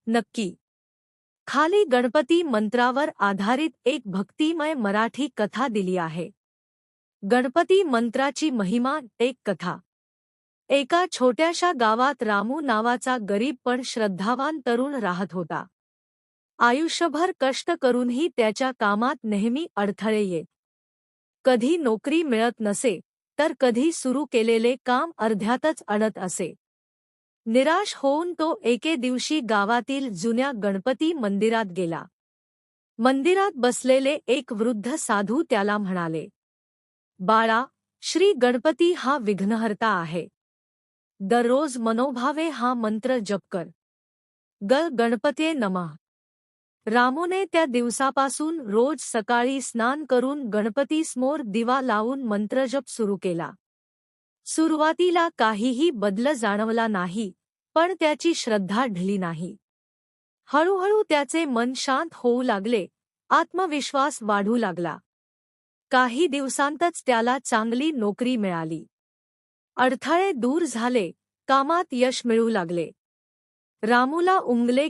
नक्की. खाली गणपती मंत्रावर आधारित एक भक्तिमय मराठी कथा दिली आहे. गणपती मंत्राची महिमा. एक कथा. एका छोट्याशा गावात रामू नावाचा गरीब पण श्रद्धावान तरुण राहत होता. आयुष्यभर कष्ट करूनही त्याच्या कामात नेहमी अडथळे येत. कधी नोकरी मिळत नसे, तर कधी सुरू केलेले काम अर्ध्यातच अडत असे. निराश होऊन तो एके दिवशी गावातील जुन्या गणपती मंदिरात गेला. मंदिरात बसलेले एक वृद्ध साधू त्याला म्हणाले, "बाळा, श्री गणपती हा विघ्नहर्ता आहे. दररोज मनोभावे हा मंत्र जप कर. गणपते नमः." रामूने त्या दिवसापासून रोज सकाळी स्नान करून गणपतीसमोर दिवा लावून मंत्रजप सुरू केला. सुरुवातीला काहीही बदल जाणवला नाही, पण त्याची श्रद्धा ढळली नाही. हळूहळू त्याचे मन शांत होऊ लागले, आत्मविश्वास वाढू लागला. काही दिवसांतच त्याला चांगली नोकरी मिळाली. अडथळे दूर झाले, कामात यश मिळू लागले. रामूला उमगले